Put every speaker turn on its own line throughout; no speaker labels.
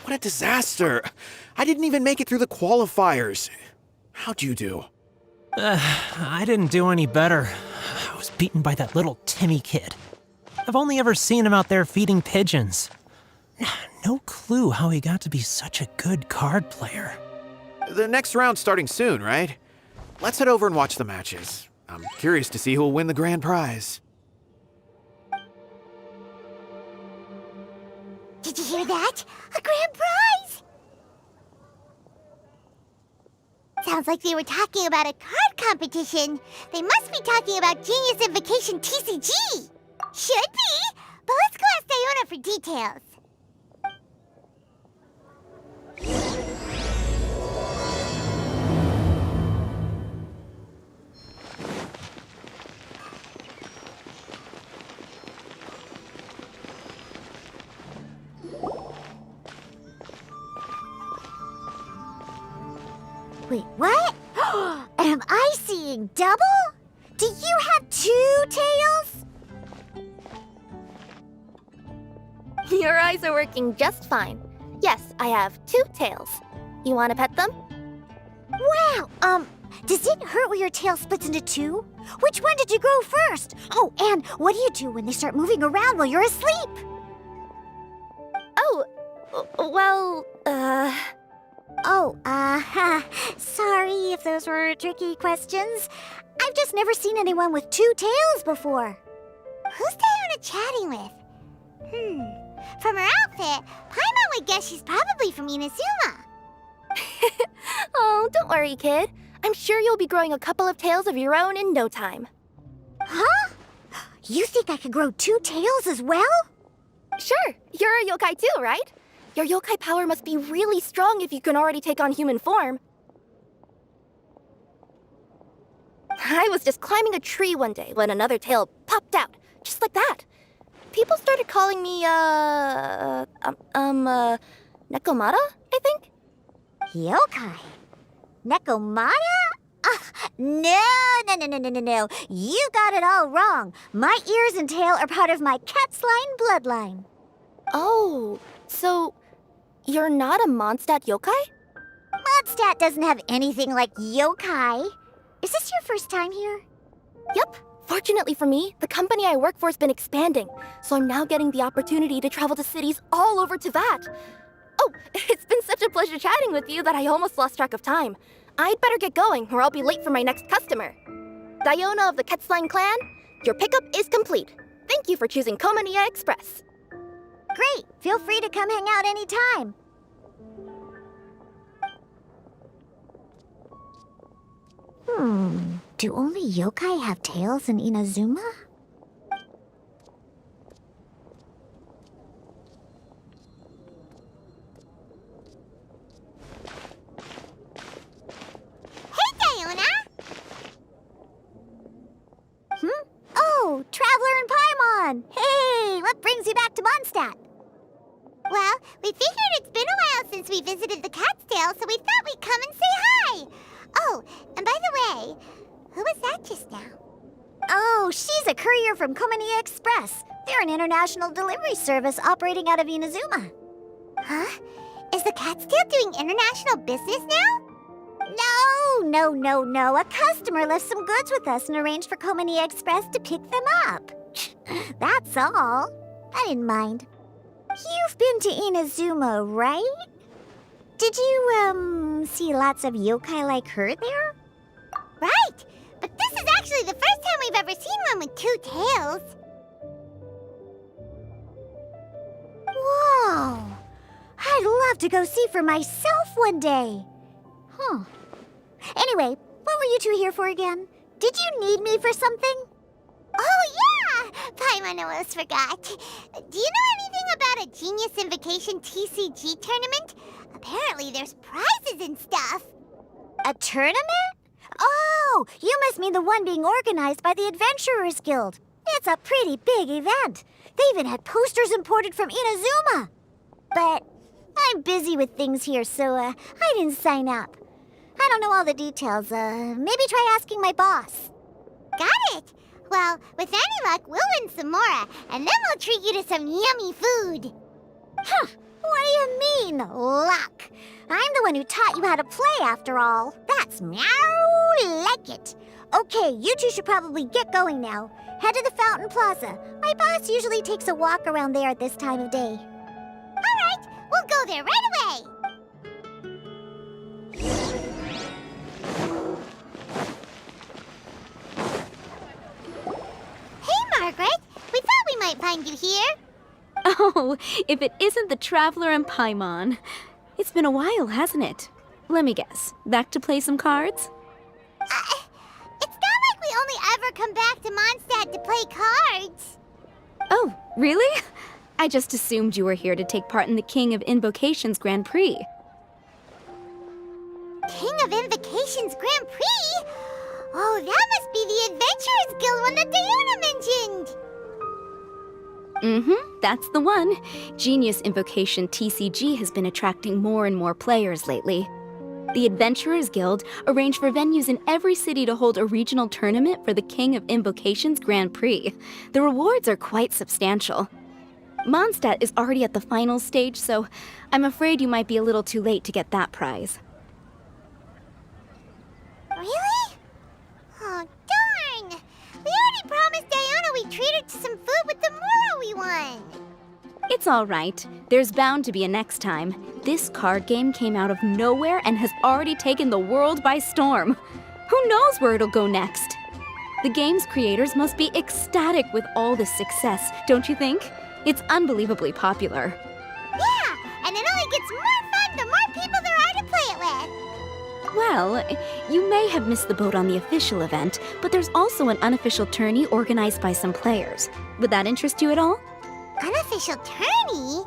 What a disaster. I didn't even make it through the qualifiers. How'd you do?
I didn't do any better. I was beaten by that little Timmy kid. I've only ever seen him out there feeding pigeons. No clue how he got to be such a good card player.
The next round's starting soon, right? Let's head over and watch the matches. I'm curious to see who'll win the grand prize.
Did you hear that? A grand prize! Sounds like they were talking about a card competition. They must be talking about Genius Invokation TCG. Should be, but let's go ask Diona for details. Wait, what? Am I seeing double? Do you have 2 tails?
Your eyes are working just fine. Yes, I have 2 tails. You want to pet them?
Wow, does it hurt when your tail splits into 2? Which one did you grow first? Oh, and what do you do when they start moving around while you're asleep?
Oh, well,
sorry if those were tricky questions. I've just never seen anyone with 2 tails before. Who's Diona chatting with? From her outfit, Paimon would guess she's probably from Inazuma.
Oh, don't worry, kid. I'm sure you'll be growing a couple of tails of your own in no time.
Huh? You think I could grow 2 tails as well?
Sure, you're a yokai too, right? Your yokai power must be really strong if you can already take on human form. I was just climbing a tree one day when another tail popped out, just like that. People started calling me, Nekomata, I think?
Yokai? Nekomata? No. You got it all wrong. My ears and tail are part of my cat's line bloodline.
Oh, so you're not a Mondstadt yokai?
Mondstadt doesn't have anything like yokai. Is this your first time here?
Yep. Fortunately for me, the company I work for has been expanding, so I'm now getting the opportunity to travel to cities all over Teyvat. Oh, it's been such a pleasure chatting with you that I almost lost track of time. I'd better get going, or I'll be late for my next customer. Diona of the Quetzline clan, your pickup is complete. Thank you for choosing Komaniya Express.
Great! Feel free to come hang out anytime. Do only yokai have tails in Inazuma? Hey, Diona! Oh, Traveler and Paimon! Hey, what brings you back to Mondstadt? Well, we figured it's been a while since we visited the Cat's-tail, so we thought we'd come and say hi. Oh, and by the way, who was that just now? Oh, she's a courier from Komaniya Express. They're an international delivery service operating out of Inazuma. Huh? Is the Cat's-tail doing international business now? No. A customer left some goods with us and arranged for Komaniya Express to pick them up. That's all. I didn't mind. You've been to Inazuma, right? Did you, see lots of yokai like her there? Right! But this is actually the first time we've ever seen one with 2 tails. Whoa! I'd love to go see for myself one day. Huh. Anyway, what were you 2 here for again? Did you need me for something? Oh, yeah! Paimon almost forgot. Do you know anything about a Genius Invokation TCG tournament? Apparently there's prizes and stuff. A tournament? Oh, you must mean the one being organized by the Adventurers Guild. It's a pretty big event. They even had posters imported from Inazuma. But I'm busy with things here, so I didn't sign up. I don't know all the details. Maybe try asking my boss. Got it. Well, with any luck, we'll win some more, and then we'll treat you to some yummy food. Huh. What do you mean, luck? I'm the one who taught you how to play, after all. That's meow like it. Okay, you two should probably get going now. Head to the Fountain Plaza. My boss usually takes a walk around there at this time of day. All right, we'll go there right away. Hey, Margaret. We thought we might find you here.
Oh, if it isn't the Traveler and Paimon. It's been a while, hasn't it? Let me guess. Back to play some cards?
It's not like we only ever come back to Mondstadt to play cards.
Oh, really? I just assumed you were here to take part in the King of Invocations Grand Prix.
King of Invocations Grand Prix? Oh, that must be the Adventurers Guild one that Diona mentioned.
That's the one. Genius Invocation TCG has been attracting more and more players lately. The Adventurers Guild arranged for venues in every city to hold a regional tournament for the King of Invocations Grand Prix. The rewards are quite substantial. Mondstadt is already at the final stage, so I'm afraid you might be a little too late to get that prize.
Really? Oh, darn! We already promised Diona we'd treat her to some food with the Moro we won.
It's all right. There's bound to be a next time. This card game came out of nowhere and has already taken the world by storm. Who knows where it'll go next? The game's creators must be ecstatic with all this success, don't you think? It's unbelievably popular.
Yeah, and it only gets more fun the more people there are to play it with.
Well, you may have missed the boat on the official event, but there's also an unofficial tourney organized by some players. Would that interest you at all?
Unofficial tourney?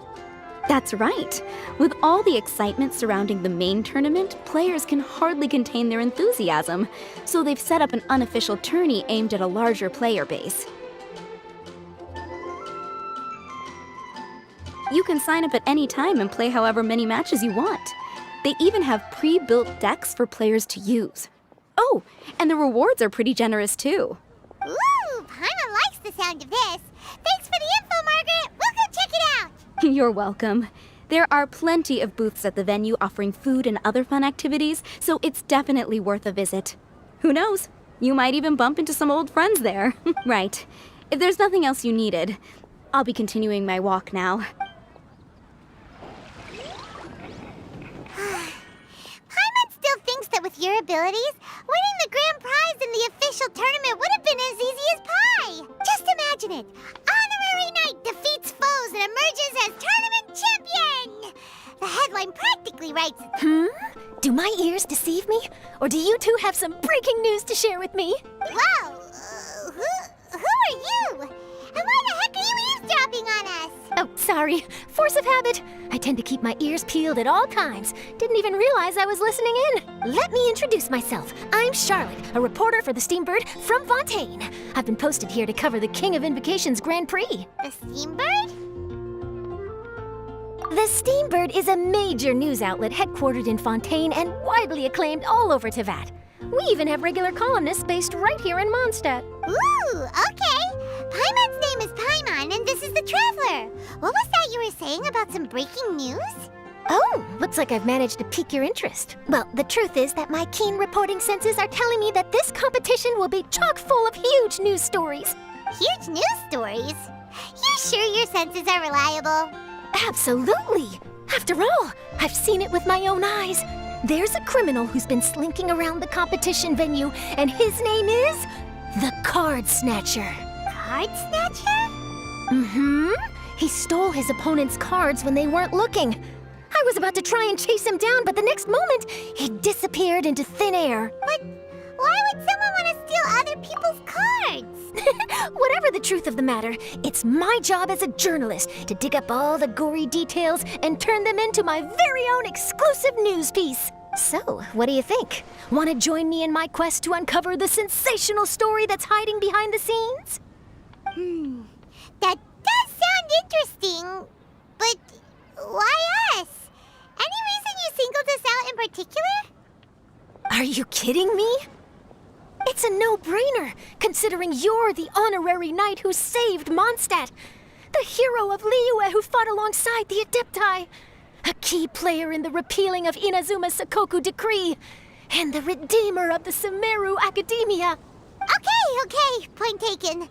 That's right. With all the excitement surrounding the main tournament, players can hardly contain their enthusiasm. So they've set up an unofficial tourney aimed at a larger player base. You can sign up at any time and play however many matches you want. They even have pre-built decks for players to use. Oh, and the rewards are pretty generous too.
Ooh, Paimon likes the sound of this. Thanks for the info, Margaret. We'll go check it out.
You're welcome. There are plenty of booths at the venue offering food and other fun activities, so it's definitely worth a visit. Who knows? You might even bump into some old friends there. Right. If there's nothing else you needed, I'll be continuing my walk now.
Paimon still thinks that with your abilities, winning the grand prize in the official tournament would have been as easy as pie. Just imagine it. Honorary Knight defeats foes and emerges as tournament champion. The headline practically writes it.
Do my ears deceive me? Or do you two have some breaking news to share with me?
Whoa! Who are you? And why the heck are you eavesdropping on us?
Oh, sorry. Force of habit. I tend to keep my ears peeled at all times. Didn't even realize I was listening in. Let me introduce myself. I'm Charlotte, a reporter for the Steambird from Fontaine. I've been posted here to cover the King of Invocations Grand Prix.
The Steambird?
The Steambird is a major news outlet headquartered in Fontaine and widely acclaimed all over Teyvat. We even have regular columnists based right here in Mondstadt.
Ooh, okay. Paimon's name is Paimon, and this is the Traveler. What was that you were saying about some breaking news?
Oh, looks like I've managed to pique your interest. Well, the truth is that my keen reporting senses are telling me that this competition will be chock full of huge news stories.
Huge news stories? You sure your senses are reliable?
Absolutely! After all, I've seen it with my own eyes. There's a criminal who's been slinking around the competition venue, and his name is the Card Snatcher.
Card Snatcher?
He stole his opponent's cards when they weren't looking. I was about to try and chase him down, but the next moment, he disappeared into thin air.
But why would someone want to steal other people's cards?
Whatever the truth of the matter, it's my job as a journalist to dig up all the gory details and turn them into my very own exclusive news piece. So, what do you think? Want to join me in my quest to uncover the sensational story that's hiding behind the scenes?
That does sound interesting, but why us? Any reason you singled us out in particular?
Are you kidding me? It's a no-brainer, considering you're the honorary knight who saved Mondstadt. The hero of Liyue who fought alongside the Adepti. A key player in the repealing of Inazuma's Sakoku Decree. And the redeemer of the Sumeru Academia.
Okay, point taken.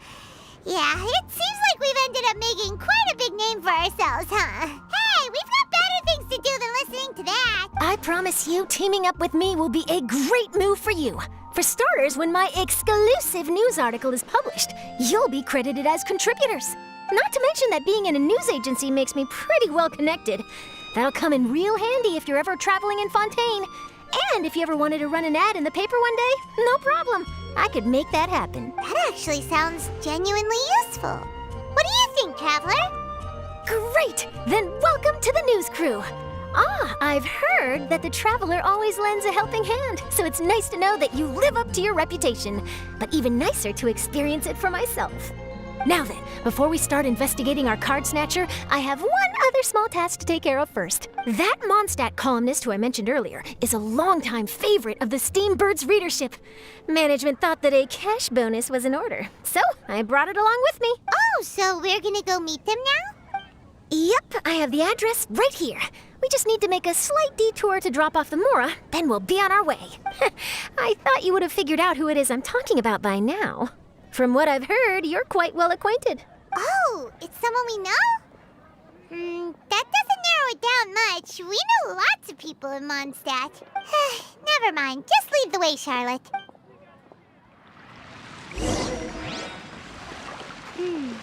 Yeah, it seems like we've ended up making quite a big name for ourselves, huh? Hey, we've got better things to do than listening to that.
I promise you, teaming up with me will be a great move for you. For starters, when my exclusive news article is published, you'll be credited as contributors. Not to mention that being in a news agency makes me pretty well connected. That'll come in real handy if you're ever traveling in Fontaine. And if you ever wanted to run an ad in the paper one day, no problem. I could make that happen.
That actually sounds genuinely useful. What do you think, Traveler?
Great! Then welcome to the news crew. I've heard that the Traveler always lends a helping hand, so it's nice to know that you live up to your reputation, but even nicer to experience it for myself. Now then, before we start investigating our card snatcher, I have one other small task to take care of first. That Mondstadt columnist who I mentioned earlier is a longtime favorite of the Steambird's readership. Management thought that a cash bonus was in order, so I brought it along with me.
Oh, so we're gonna go meet them now?
Yep, I have the address right here. We just need to make a slight detour to drop off the Mora, then we'll be on our way. I thought you would have figured out who it is I'm talking about by now. From what I've heard, you're quite well acquainted.
Oh, it's someone we know? That doesn't narrow it down much. We know lots of people in Mondstadt. Never mind, just lead the way, Charlotte. Who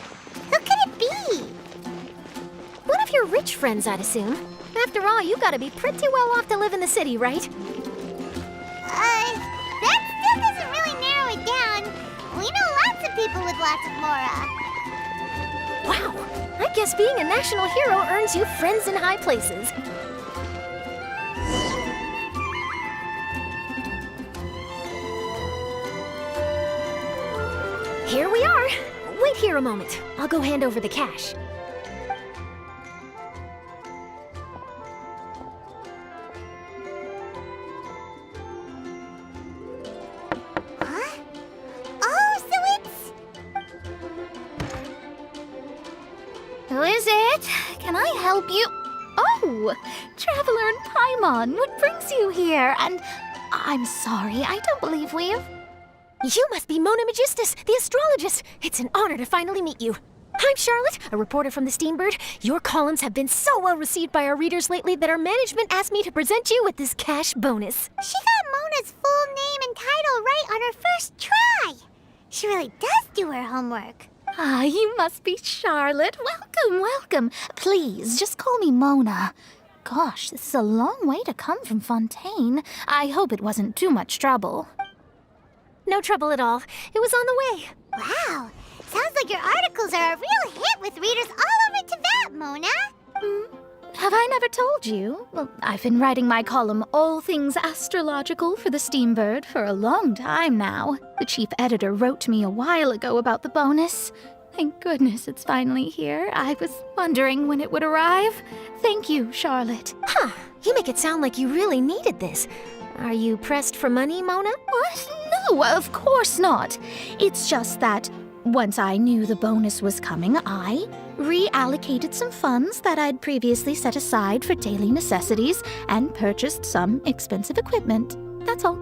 could it be?
One of your rich friends, I'd assume. After all, you gotta be pretty well off to live in the city, right?
That still doesn't really narrow it down. We know lots of people with lots of Mora.
Wow, I guess being a national hero earns you friends in high places. Here we are. Wait here a moment. I'll go hand over the cash.
Who is it? Can I help you? Oh, Traveler and Paimon, what brings you here? And I'm sorry, I don't believe we've...
You must be Mona Magistus, the astrologist. It's an honor to finally meet you. I'm Charlotte, a reporter from the Steambird. Your columns have been so well received by our readers lately that our management asked me to present you with this cash bonus.
She got Mona's full name and title right on her first try. She really does do her homework.
Ah, you must be Charlotte. Welcome, welcome. Please, just call me Mona. Gosh, this is a long way to come from Fontaine. I hope it wasn't too much trouble.
No trouble at all. It was on the way.
Wow, sounds like your articles are a real hit with readers all over Teyvat, Mona.
Have I never told you? Well, I've been writing my column, All Things Astrological, for the Steambird for a long time now. The chief editor wrote to me a while ago about the bonus. Thank goodness it's finally here. I was wondering when it would arrive. Thank you, Charlotte.
Huh, you make it sound like you really needed this. Are you pressed for money, Mona?
What? No, of course not. It's just that once I knew the bonus was coming, I reallocated some funds that I'd previously set aside for daily necessities and purchased some expensive equipment. That's all.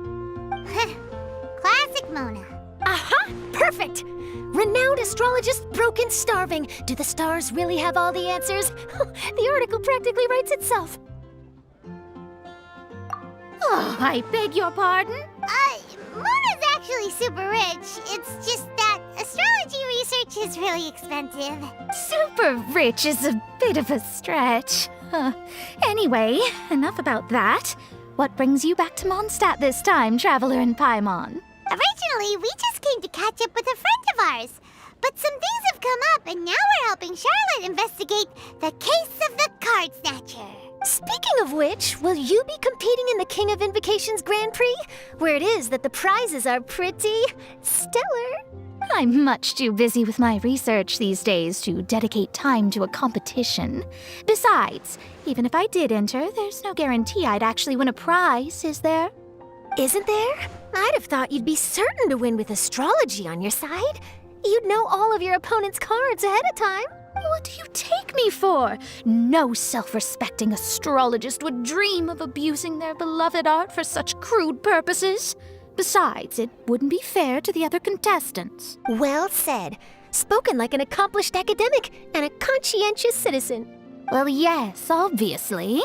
Classic Mona.
Aha! Perfect! Renowned astrologist broken starving. Do the stars really have all the answers? The article practically writes itself.
Oh, I beg your pardon?
Mona's actually super rich. It's just that astrology research is really expensive.
Super rich is a bit of a stretch. Anyway, enough about that. What brings you back to Mondstadt this time, Traveler and Paimon?
Originally, we just came to catch up with a friend of ours. But some things have come up, and now we're helping Charlotte investigate the case of the Card Snatcher.
Speaking of which, will you be competing in the King of Invocations Grand Prix? Where it is that the prizes are pretty stellar.
I'm much too busy with my research these days to dedicate time to a competition. Besides, even if I did enter, there's no guarantee I'd actually win a prize, is there?
Isn't there? I'd have thought you'd be certain to win with astrology on your side. You'd know all of your opponent's cards ahead of time.
What do you take me for? No self-respecting astrologist would dream of abusing their beloved art for such crude purposes. Besides, it wouldn't be fair to the other contestants.
Well said. Spoken like an accomplished academic and a conscientious citizen.
Well, yes, obviously.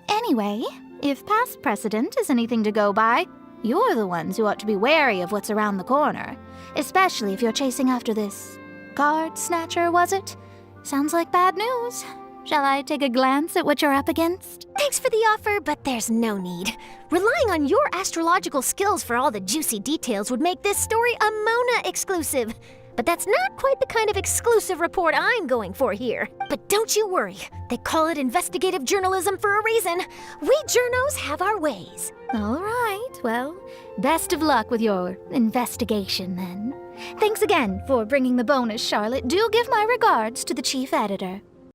Anyway, if past precedent is anything to go by, you're the ones who ought to be wary of what's around the corner. Especially if you're chasing after this card snatcher, was it? Sounds like bad news. Shall I take a glance at what you're up against?
Thanks for the offer, but there's no need. Relying on your astrological skills for all the juicy details would make this story a Mona exclusive. But that's not quite the kind of exclusive report I'm going for here. But don't you worry. They call it investigative journalism for a reason. We journos have our ways.
All right, well, best of luck with your investigation then. Thanks again for bringing the bonus, Charlotte. Do give my regards to the chief editor.